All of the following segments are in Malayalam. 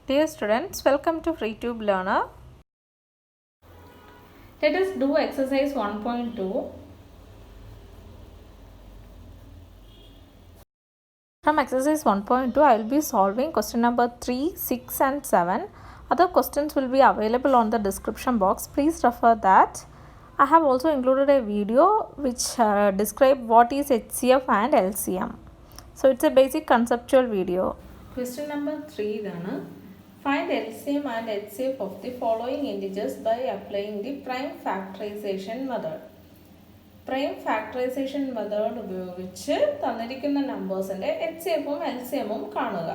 Dear students, welcome to FreeTube Learner. Let us do exercise 1.2. From exercise 1.2, I will be solving question number 3, 6 and 7. Other questions will be available on the description box. Please refer that. I have also included a video which describes what is HCF and LCM. So it's a basic conceptual video. Question number 3 then. Find LCM and HCF of the following integers by applying the prime factorization method. Prime factorization method ഉപയോഗിച്ച് തന്നിരിക്കുന്ന നമ്പേഴ്സിൻ്റെ HCFും LCMും കാണുക.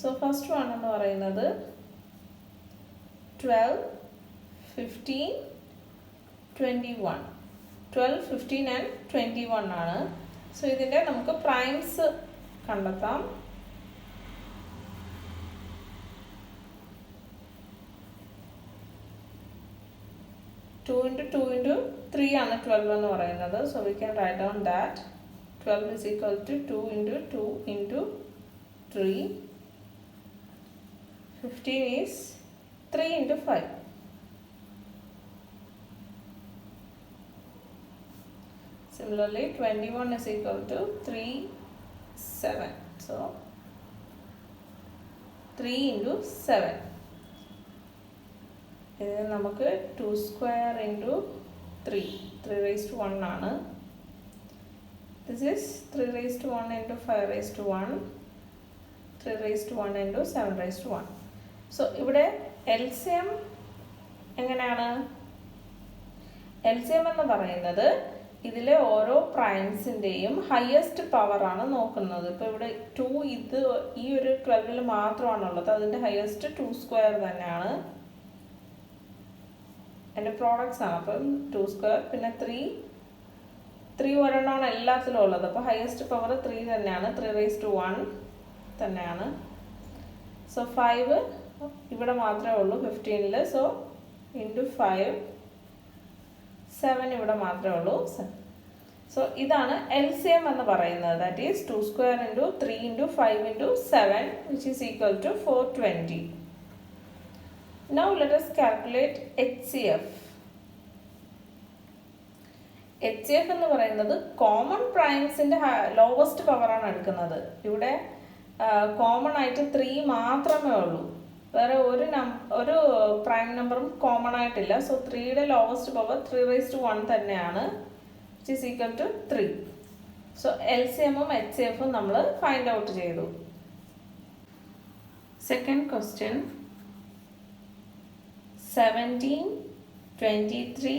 സോ ഫസ്റ്റ് വൺ എന്ന് പറയുന്നത് 12, 15, 21. 12, 15 and 21 ആണ്. സോ ഇതിൻ്റെ നമുക്ക് പ്രൈംസ് കണ്ടെത്താം. Two into 3 ആണ് 12 എന്ന് പറയുന്നത്. So we can write down that 12 is equal to 2 into 2 into 3. 15 is 3 into 5. Similarly, 21 is equal to 3, 7. So 3 into 7. ഇത് നമുക്ക് 2 square into 3 raised to 1 ആണ്. This is 3 raised to 1 into 5 raised to 1, 3 raised to 1 into 7 raised to 1. So ഇവിടെ LCM എങ്ങനെയാണ്? LCM എന്ന് പറയുന്നത് ഇതിലെ ഓരോ പ്രൈംസിൻ്റെയും ഹയസ്റ്റ് പവറാണ് നോക്കുന്നത്. ഇപ്പോൾ ഇവിടെ 2 ഇത് ഈ ഒരു 12ൽ മാത്രമാണുള്ളത്. അതിൻ്റെ ഹയസ്റ്റ് 2 square തന്നെയാണ്. അതിൻ്റെ പ്രോഡക്ട്സ് ആണ്. അപ്പം 2 square പിന്നെ 3 ഒരെണ്ണമാണ് എല്ലാത്തിലും ഉള്ളത്. അപ്പോൾ ഹയസ്റ്റ് പവർ 3 തന്നെയാണ്. 3 raised to 1 തന്നെയാണ്. സോ 5 ഇവിടെ മാത്രമേ ഉള്ളൂ 15ൽ. സോ ഇൻറ്റു 5, 7 ഇവിടെ മാത്രമേ ഉള്ളൂ. സോ ഇതാണ് LCM എന്ന് പറയുന്നത്. That is 2 square into 3 into 5 into 7 which is equal to 420. Now let us calculate HCF. HCF എന്ന് പറയുന്നത് കോമൺ പ്രൈംസിൻ്റെ ലോവസ്റ്റ് പവറാണ് എടുക്കുന്നത്. ഇവിടെ കോമൺ ആയിട്ട് 3 മാത്രമേ ഉള്ളൂ. വേറെ ഒരു പ്രൈം നമ്പറും കോമൺ ആയിട്ടില്ല. സോ 3യുടെ ലോവസ്റ്റ് പവർ 3 raised to 1 തന്നെയാണ്, which is equal to 3. So LCMും HCFും നമ്മൾ ഫൈൻഡ് ഔട്ട് ചെയ്തു. Second question 17, 23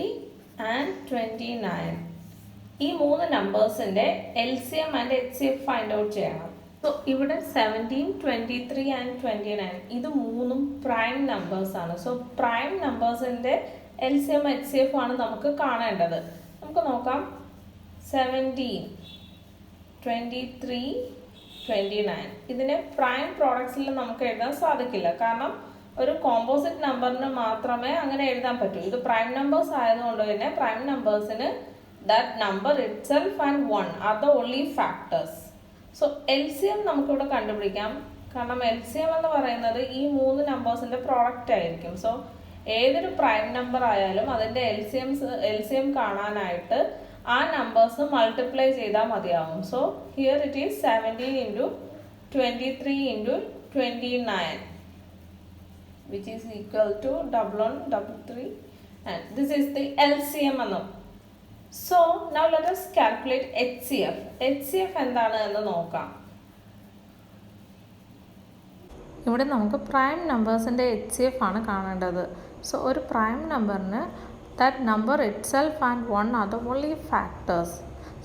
and 29. ഈ 3 നമ്പേഴ്സിൻ്റെ LCM and HCF find out ചെയ്യണം. സോ ഇവിടെ 17, 23 and 29 ഇത് 3ഉം പ്രൈം നമ്പേഴ്സാണ്. സോ പ്രൈം നമ്പേഴ്സിൻ്റെ LCM HCF ആണ് നമുക്ക് കാണേണ്ടത്. നമുക്ക് നോക്കാം. 17, 23, 29 ഇതിനെ പ്രൈം പ്രോഡക്ട്സിൽ നമുക്ക് എഴുതാൻ സാധിക്കില്ല. കാരണം ഒരു കോമ്പോസിറ്റ് നമ്പറിന് മാത്രമേ അങ്ങനെ എഴുതാൻ പറ്റൂ. ഇത് പ്രൈം നമ്പേഴ്സ് ആയതുകൊണ്ട് തന്നെ പ്രൈം നമ്പേഴ്സിന് that number itself and 1 are the only factors. So LCM നമുക്കിവിടെ കണ്ടുപിടിക്കാം. കാരണം LCM എന്ന് പറയുന്നത് ഈ 3 നമ്പേഴ്സിൻ്റെ പ്രോഡക്റ്റ് ആയിരിക്കും. സോ ഏതൊരു പ്രൈം നമ്പർ ആയാലും അതിൻ്റെ LCM കാണാനായിട്ട് ആ നമ്പേഴ്സ് മൾട്ടിപ്ലൈ ചെയ്താൽ മതിയാവും. So here it is 17 into 23 into 29 which is equal to 1133 and this is the LCM എന്ന്. So now let us calculate HCF. HCF എന്താണ് എന്ന് നോക്കാം. ഇവിടെ നമുക്ക് പ്രൈം നമ്പേഴ്സിൻ്റെ HCF ആണ് കാണേണ്ടത്. സോ ഒരു പ്രൈം നമ്പറിന് that number itself and 1 are the only factors.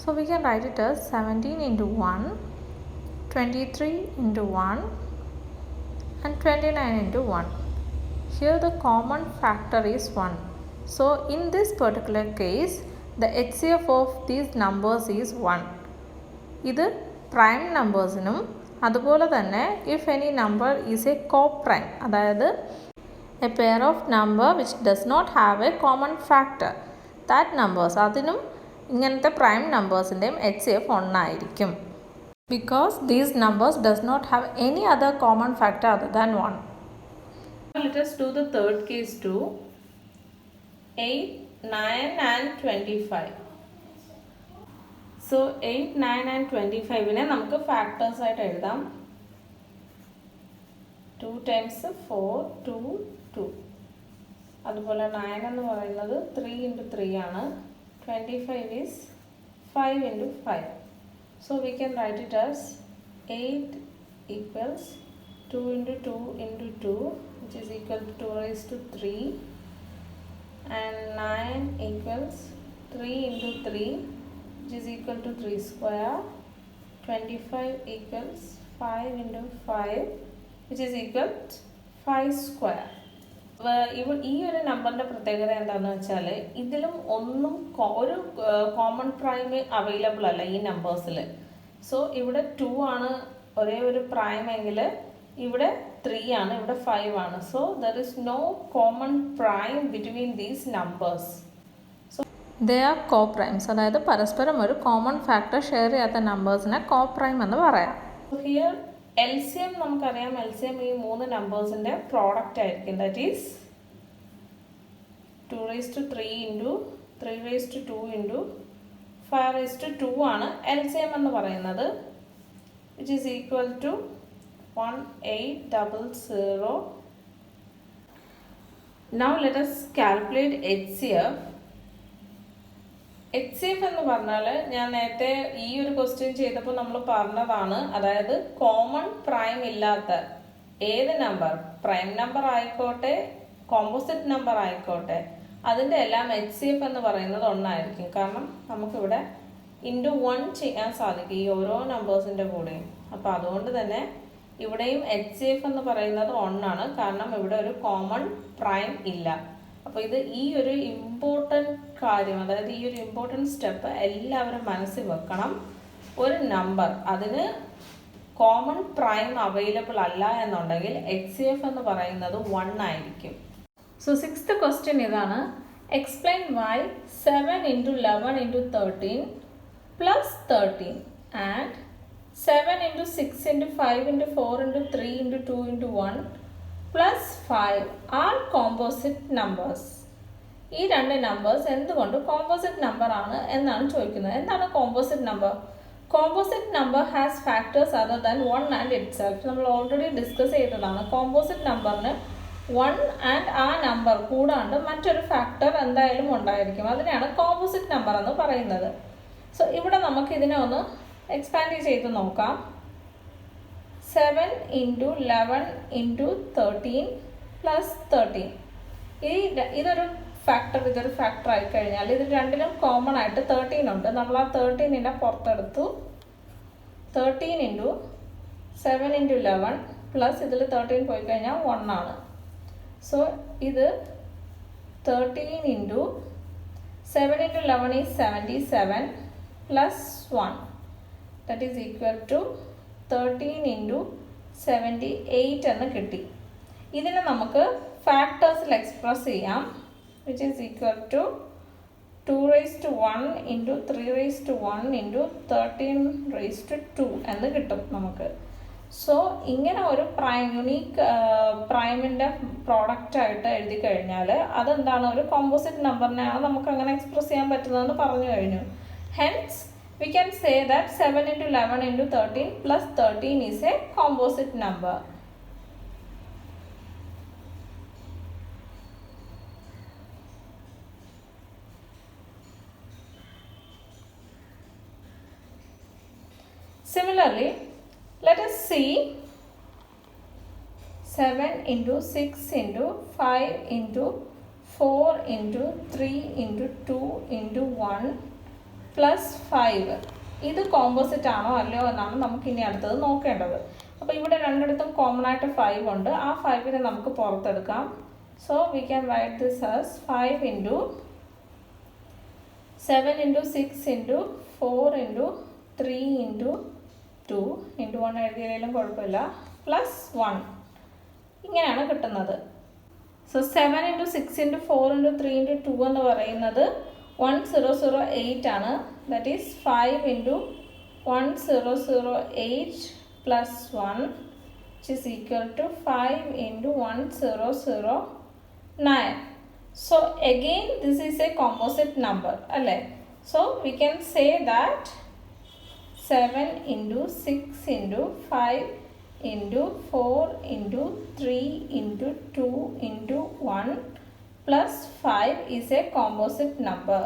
So we can write it as 17 into 1, 23 into 1 and 29 into 1. Here the common factor is 1. So in this particular case the HCF of these numbers is 1. ഇത് പ്രൈം നമ്പേഴ്സിനും അതുപോലെ തന്നെ if any number is a co-prime, അതായത് a pair of number which does not have a common factor, that numbers അതിനും ഇങ്ങനത്തെ പ്രൈം നമ്പേഴ്സിൻ്റെയും HCF 1 ആയിരിക്കും. Because these numbers does not have any other common factor other than 1. Let us do the third case too. 8, 9 and 25. So 8, 9 and 25 നമുക്ക് ഫാക്ടേഴ്സ് ആയിട്ട് എഴുതാം. 2 times 4, 2, 2. അതുപോലെ 9 എന്ന് പറയുന്നത് 3 into 3 ആണ്. 25 is 5 into 5. So we can write it as 8 equals 2 into 2 into 2, which is equal to 2 raised to 3, and 9 equals 3 into 3, which is equal to 3 square. 25 equals 5 into 5, which is equal to 5 square. ഈ ഒരു നമ്പറിൻ്റെ പ്രത്യേകത എന്താണെന്ന് വെച്ചാൽ ഇതിലും ഒന്നും ഒരു കോമൺ പ്രൈം അവൈലബിൾ അല്ല ഈ നമ്പേഴ്സിൽ. സോ ഇവിടെ 2 ആണ് ഒരേ ഒരു പ്രൈം എങ്കിൽ ഇവിടെ 3 ആണ്, ഇവിടെ 5 ആണ്. So there is no common prime between these numbers. So they are coprimes, അതായത് പരസ്പരം ഒരു കോമൺ ഫാക്ടർ ഷെയർ ചെയ്യാത്ത നമ്പേഴ്സിനെ കോ പ്രൈം എന്ന് പറയാം. സോ ഹിയർ LCM നമുക്കറിയാം. LCM ഈ 3 നമ്പേഴ്സിൻ്റെ പ്രോഡക്റ്റ് ആയിരിക്കും. That is 2 raised to 3 into 3 raised to 2 into 5 raised to 2 ആണ് LCM എന്ന് പറയുന്നത്, which is equal to 1800. Now let us calculate HCF. HCF എന്ന് പറഞ്ഞാൽ ഞാൻ നേരത്തെ ഈ ഒരു ക്വസ്റ്റ്യൻ ചെയ്തപ്പോൾ നമ്മൾ പറഞ്ഞതാണ്, അതായത് കോമൺ പ്രൈം ഇല്ലാത്ത ഏത് നമ്പർ, പ്രൈം നമ്പർ ആയിക്കോട്ടെ കോമ്പോസിറ്റ് നമ്പർ ആയിക്കോട്ടെ, അതിൻ്റെ എല്ലാം HCF എന്ന് പറയുന്നത് ഒന്നായിരിക്കും. കാരണം നമുക്കിവിടെ ഇൻറ്റു 1 ചെയ്യാൻ സാധിക്കും ഈ ഓരോ നമ്പേഴ്സിൻ്റെ കൂടെയും. അപ്പോൾ അതുകൊണ്ട് തന്നെ ഇവിടെയും HCF എന്ന് പറയുന്നത് 1 ആണ്, കാരണം ഇവിടെ ഒരു കോമൺ പ്രൈം ഇല്ല. അപ്പോൾ ഇത് ഈ ഒരു ഇമ്പോർട്ടൻറ്റ് കാര്യം, അതായത് ഈ ഒരു ഇമ്പോർട്ടൻറ്റ് സ്റ്റെപ്പ് എല്ലാവരും മനസ്സിൽ വെക്കണം. ഒരു നമ്പർ അതിന് കോമൺ പ്രൈം അവൈലബിൾ അല്ല എന്നുണ്ടെങ്കിൽ HCF എന്ന് പറയുന്നത് 1 ആയിരിക്കും. സോ 6th ക്വസ്റ്റ്യൻ ഇതാണ്. Explain Y 7 into 11 into 13 plus 13 and 7 into 6 into 5 into 4 into 3 into 2 into 1 plus 5 are composite numbers. ഈ രണ്ട് നമ്പേഴ്സ് എന്തുകൊണ്ട് കോമ്പോസിറ്റ് നമ്പർ ആണ് എന്നാണ് ചോദിക്കുന്നത്. എന്താണ് composite number? Composite number has factors other than 1 and itself. നമ്മൾ ഓൾറെഡി ഡിസ്കസ് ചെയ്തതാണ്. കോമ്പോസിറ്റ് നമ്പറിന് 1 ആൻഡ് ആ നമ്പർ കൂടാണ്ട് മറ്റൊരു ഫാക്ടർ എന്തായാലും ഉണ്ടായിരിക്കും. അതിനെയാണ് കോമ്പോസിറ്റ് നമ്പർ എന്ന് പറയുന്നത്. സോ ഇവിടെ നമുക്ക് ഇതിനെ ഒന്ന് എക്സ്പാൻഡ് ചെയ്ത് നോക്കാം. 7 into 11 into 13 plus 13. ഇതൊരു ഫാക്ടർ ആയി കഴിഞ്ഞാൽ ഇത് രണ്ടിലും കോമൺ ആയിട്ട് 13 ഉണ്ട്. നമ്മൾ ആ 13നെ പുറത്തെടുത്തു. 13 into 7 into 11 പ്ലസ് ഇതിൽ 13 പോയി കഴിഞ്ഞാൽ 1 ആണ്. സോ ഇത് 13 into 7 into 11 is 77 plus 1. That is equal to 13 into 78 എന്ന് കിട്ടി. ഇതിനെ നമുക്ക് ഫാക്ടേഴ്സിൽ എക്സ്പ്രസ് ചെയ്യാം, which is equal to 2 raised to 1 into 3 raised to 1 into 13 raised to 2 എന്ന് കിട്ടും നമുക്ക്. സോ ഇങ്ങനെ ഒരു യുണീക്ക് പ്രൈമിൻ്റെ പ്രോഡക്റ്റ് ആയിട്ട് എഴുതി കഴിഞ്ഞാൽ അതെന്താണ്, ഒരു കോമ്പോസിറ്റ് നമ്പറിനെയാണ് നമുക്ക് അങ്ങനെ എക്സ്പ്രസ് ചെയ്യാൻ പറ്റുന്നതെന്ന് പറഞ്ഞു കഴിഞ്ഞു. Hence we can say that 7 into 11 into 13 plus 13 is a composite number. Similarly, let us see 7 into 6 into 5 into 4 into 3 into 2 into 1 plus 5. ഇത് കോമ്പോസിറ്റ് ആണോ അല്ലയോ എന്നാണ് നമുക്ക് ഇനി അടുത്തത് നോക്കേണ്ടത്. അപ്പോൾ ഇവിടെ രണ്ടിടത്തും കോമൺ ആയിട്ട് 5 ഉണ്ട്. ആ 5നെ നമുക്ക് പുറത്തെടുക്കാം. So we can write this as 5 into 7 into 6 into 4 into 3 into 2 into 1 എഴുതിയാലും കുഴപ്പമില്ല, പ്ലസ് 1. ഇങ്ങനെയാണ് കിട്ടുന്നത്. So 7 into 6 into 4 into 3 into 2 എന്ന് പറയുന്നത് 1008 ആണ്. That is 5 into 1008 plus 1. which is equal to 5 into 1009. So again this is a composite number. So we can say that 7 into 6 into 5 into 4 into 3 into 2 into 1 plus 5 is a composite number.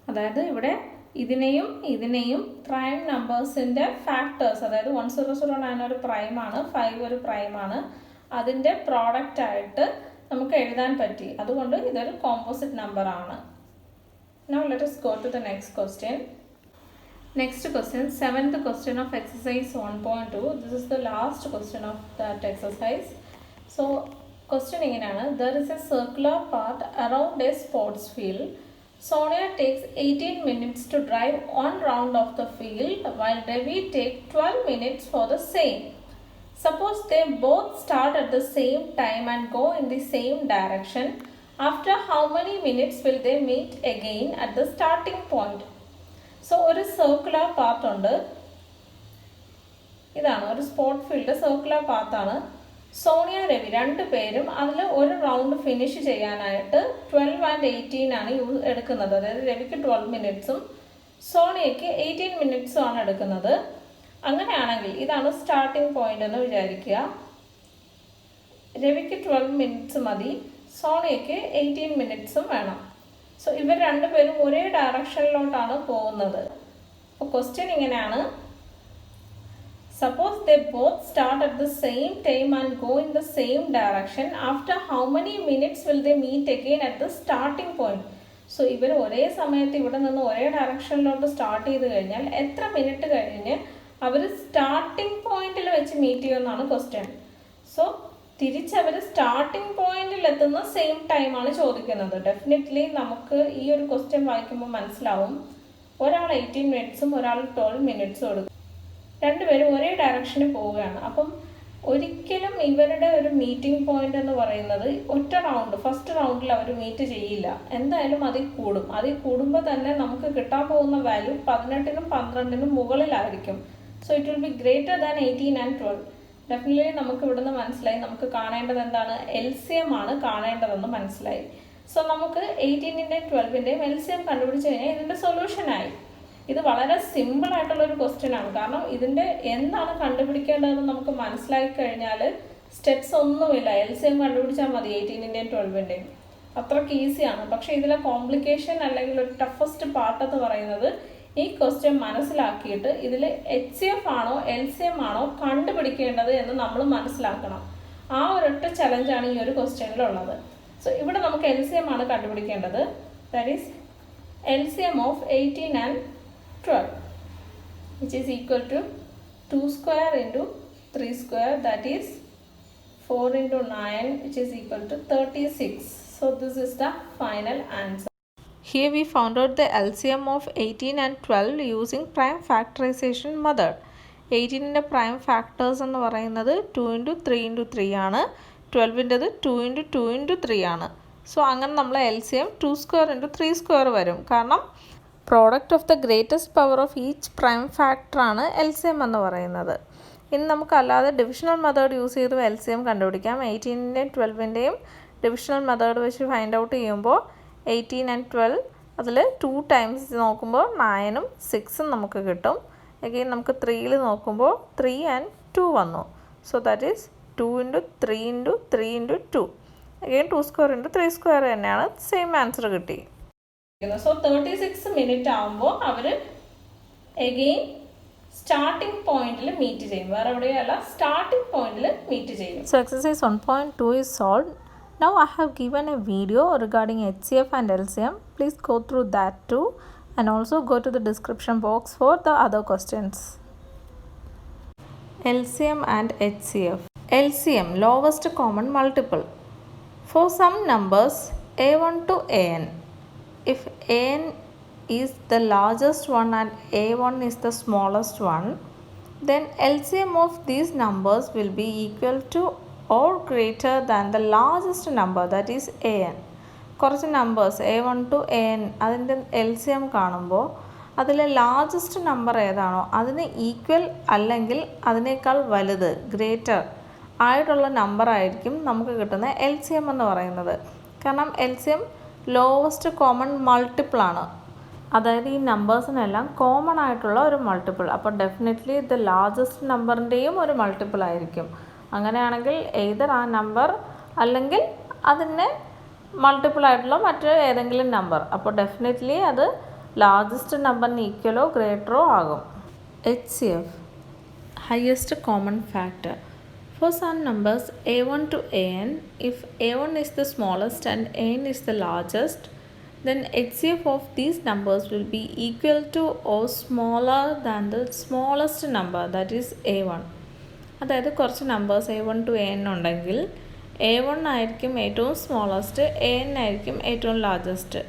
അതായത് ഇവിടെ ഇതിനെയും പ്രൈം നമ്പേഴ്സിൻ്റെ ഫാക്ടേഴ്സ്, അതായത് 1009 ഒരു പ്രൈമാണ്, 5 ഒരു പ്രൈമാണ്, അതിൻ്റെ പ്രോഡക്റ്റ് ആയിട്ട് നമുക്ക് എഴുതാൻ പറ്റി. അതുകൊണ്ട് ഇതൊരു കോമ്പോസിറ്റ് നമ്പർ ആണ്. Now let us go to the next question. Next question, 7th question of exercise 1.2. This is the last question of that exercise. So question ഇങ്ങനെയാണ്. There is a circular path around a sports field. Sonia takes 18 minutes to drive one round of the field while Ravi takes 12 minutes for the same. Suppose they both start at the same time and go in the same direction. After how many minutes will they meet again at the starting point? So ഒരു സർക്കുലർ പാത്ത് ഉണ്ട്. ഇതാണ് ഒരു സ്പോർട്ട് ഫീൽഡ് സർക്കുലർ പാത്താണ്. സോണിയ രവി രണ്ടുപേരും അതിൽ ഒരു റൗണ്ട് ഫിനിഷ് ചെയ്യാനായിട്ട് 12 and 18 ആണ് എടുക്കുന്നത്. അതായത് രവിക്ക് 12 മിനിറ്റ്സും സോണിയയ്ക്ക് 18 മിനിറ്റ്സും ആണ് എടുക്കുന്നത്. അങ്ങനെയാണെങ്കിൽ ഇതാണ് സ്റ്റാർട്ടിംഗ് പോയിന്റ് എന്ന് വിചാരിക്കുക. രവിക്ക് 12 മിനിറ്റ്സ് മതി, സോണിയയ്ക്ക് 18 മിനിറ്റ്സും വേണം. സോ ഇവർ രണ്ടുപേരും ഒരേ ഡയറക്ഷനിലോട്ടാണ് പോകുന്നത്. അപ്പോൾ ക്വസ്റ്റ്യൻ ഇങ്ങനെയാണ്. Suppose they both start at the same time and go in the same direction. After how many minutes will they meet again at the starting point? So ഇവർ ഒരേ സമയത്ത് ഇവിടെ നിന്ന് ഒരേ ഡയറക്ഷനിലോട്ട് സ്റ്റാർട്ട് ചെയ്ത് കഴിഞ്ഞാൽ എത്ര മിനിറ്റ് കഴിഞ്ഞ് അവർ സ്റ്റാർട്ടിംഗ് പോയിന്റിൽ വെച്ച് മീറ്റ് ചെയ്യുമെന്നാണ് ക്വസ്റ്റ്യൻ. സോ തിരിച്ചവർ സ്റ്റാർട്ടിംഗ് പോയിന്റിൽ എത്തുന്ന സെയിം ടൈമാണ് ചോദിക്കുന്നത്. ഡെഫിനറ്റ്ലി നമുക്ക് ഈ ഒരു ക്വസ്റ്റ്യൻ വായിക്കുമ്പോൾ മനസ്സിലാവും ഒരാൾ 18 മിനിറ്റ്സും ഒരാൾ 12 മിനിറ്റ്സും എടുക്കും. രണ്ടുപേരും ഒരേ ഡയറക്ഷനിൽ പോവുകയാണ്. അപ്പം ഒരിക്കലും ഇവരുടെ ഒരു മീറ്റിംഗ് പോയിന്റ് എന്ന് പറയുന്നത് ഒറ്റ റൗണ്ട് ഫസ്റ്റ് റൗണ്ടിൽ അവർ മീറ്റ് ചെയ്യില്ല. എന്തായാലും അതിൽ കൂടുമ്പോൾ തന്നെ നമുക്ക് കിട്ടാൻ പോകുന്ന വാല്യൂ 18നും 12നും മുകളിലായിരിക്കും. So it will be greater than 18 and 12. Definitely നമുക്ക് ഇവിടുന്ന് മനസ്സിലായി നമുക്ക് കാണേണ്ടത് എന്താണ്, LCM ആണ് കാണേണ്ടതെന്ന് മനസ്സിലായി. സോ നമുക്ക് 18ൻ്റെയും 12ൻ്റെയും LCM കണ്ടുപിടിച്ച് കഴിഞ്ഞാൽ ഇതിൻ്റെ സൊല്യൂഷനായി. ഇത് വളരെ സിമ്പിൾ ആയിട്ടുള്ളൊരു ക്വസ്റ്റ്യൻ ആണ്. കാരണം ഇതിൻ്റെ എന്താണ് കണ്ടുപിടിക്കേണ്ടതെന്ന് നമുക്ക് മനസ്സിലാക്കി കഴിഞ്ഞാൽ സ്റ്റെപ്സ് ഒന്നുമില്ല, LCM കണ്ടുപിടിച്ചാൽ മതി 18ൻ്റെയും 12ൻ്റെയും. അത്രയ്ക്ക് ഈസിയാണ്. പക്ഷേ ഇതിലെ കോംപ്ലിക്കേഷൻ അല്ലെങ്കിൽ ഒരു ടഫസ്റ്റ് പാർട്ട് എന്ന് പറയുന്നത് ഈ ക്വസ്റ്റ്യൻ മനസ്സിലാക്കിയിട്ട് ഇതിൽ HCF ആണോ LCM ആണോ കണ്ടുപിടിക്കേണ്ടത് എന്ന് നമ്മൾ മനസ്സിലാക്കണം. ആ ഒരൊറ്റ ചലഞ്ചാണ് ഈ ഒരു ക്വസ്റ്റ്യനിലുള്ളത്. സോ ഇവിടെ നമുക്ക് LCM ആണ് കണ്ടുപിടിക്കേണ്ടത്. That is LCM of 18 and 12, which is equal to 2 square into 3 square, that is 4 into 9, which is equal to 36. So this is the final answer. Here we found out the LCM of 18 and 12 using prime factorization method. 18ൻ്റെ prime factors എന്ന് പറയുന്നത് 2 into 3 into 3 ആണ്, 12ൻ്റെത് 2 into 2 into 3 ആണ്. സോ അങ്ങനെ നമ്മൾ LCM 2 square into 3 square വരും. കാരണം product of the greatest power of each prime ഫാക്ടറാണ് LCM എന്ന് പറയുന്നത്. ഇനി നമുക്കല്ലാതെ ഡിവിഷണൽ മെത്തേഡ് യൂസ് ചെയ്ത് LCM കണ്ടുപിടിക്കാം. 18ൻ്റെയും 12ൻ്റെയും ഡിവിഷണൽ മെത്തേഡ് വെച്ച് ഫൈൻഡ് ഔട്ട് ചെയ്യുമ്പോൾ 18 and 12 അതിൽ 2 times നോക്കുമ്പോൾ 9ഉം 6ഉം നമുക്ക് കിട്ടും. അഗെയിൻ നമുക്ക് 3യിൽ നോക്കുമ്പോൾ 3 and 2 വന്നു. So that is 2 into 3 into 3 into 2. Again 2 square into 3 square തന്നെയാണ്, സെയിം ആൻസർ കിട്ടി. സോ 36 മിനിറ്റ് ആകുമ്പോൾ അവർ എഗെയിൻ സ്റ്റാർട്ടിംഗ് പോയിന്റിൽ മീറ്റ് ചെയ്യും. വേറെ എവിടെയല്ല, സ്റ്റാർട്ടിംഗ് പോയിന്റിൽ മീറ്റ് ചെയ്യും. So exercise 1.2 is solved. Now I have given a video regarding HCF and LCM. Please go through that too and also go to the description box for the other questions. LCM and HCF. LCM, lowest common multiple. For some numbers A1 to AN, if AN is the largest one and A1 is the smallest one, then LCM of these numbers will be equal to or greater than the largest number, that is AN. കുറച്ച് നമ്പേഴ്സ് A1 to AN അതിൻ്റെ LCM കാണുമ്പോൾ അതിലെ ലാർജസ്റ്റ് നമ്പർ ഏതാണോ അതിന് ഈക്വൽ അല്ലെങ്കിൽ അതിനേക്കാൾ വലുത് ഗ്രേറ്റർ ആയിട്ടുള്ള നമ്പർ ആയിരിക്കും നമുക്ക് കിട്ടുന്ന LCM എന്ന് പറയുന്നത്. കാരണം LCM ലോവസ്റ്റ് കോമൺ മൾട്ടിപ്പിളാണ്. അതായത് ഈ നമ്പേഴ്സിനെല്ലാം കോമൺ ആയിട്ടുള്ള ഒരു മൾട്ടിപ്പിൾ. അപ്പോൾ ഡെഫിനറ്റ്ലി ഇത് ലാർജസ്റ്റ് നമ്പറിൻ്റെയും ഒരു മൾട്ടിപ്പിൾ ആയിരിക്കും. അങ്ങനെയാണെങ്കിൽ എയ്തർ ആ നമ്പർ അല്ലെങ്കിൽ അതിന് മൾട്ടിപ്പിൾ ആയിട്ടുള്ള മറ്റ് ഏതെങ്കിലും നമ്പർ. അപ്പോൾ ഡെഫിനറ്റ്ലി അത് ലാർജസ്റ്റ് നമ്പറിന് ഈക്വലോ ഗ്രേറ്ററോ ആകും. HCF highest common factor. For some numbers A1 to AN, if A1 is the smallest and AN is the largest, then HCF of these numbers will be equal to or smaller than the smallest number, that is A1. അതായത് കുറച്ച് നമ്പേഴ്സ് A1 to AN ഉണ്ടെങ്കിൽ A1 ആയിരിക്കും ഏറ്റവും സ്മോളസ്റ്റ്, AN ആയിരിക്കും ഏറ്റവും ലാർജസ്റ്റ്.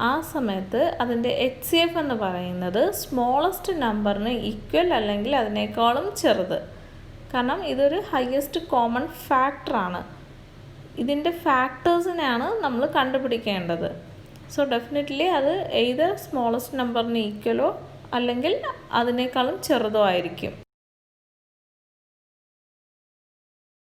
ആ സമയത്ത് അതിൻ്റെ HCF എന്ന് പറയുന്നത് സ്മോളസ്റ്റ് നമ്പറിന് ഈക്വൽ അല്ലെങ്കിൽ അതിനേക്കാളും ചെറുത്. കാരണം ഇതൊരു ഹയസ്റ്റ് കോമൺ ഫാക്ടറാണ്. ഇതിൻ്റെ ഫാക്ടേഴ്സിനെയാണ് നമ്മൾ കണ്ടുപിടിക്കേണ്ടത്. സോ ഡെഫിനറ്റ്ലി അത് എയ്തർ സ്മോളസ്റ്റ് നമ്പറിന് ഈക്വലോ അല്ലെങ്കിൽ അതിനേക്കാളും ചെറുതോ ആയിരിക്കും.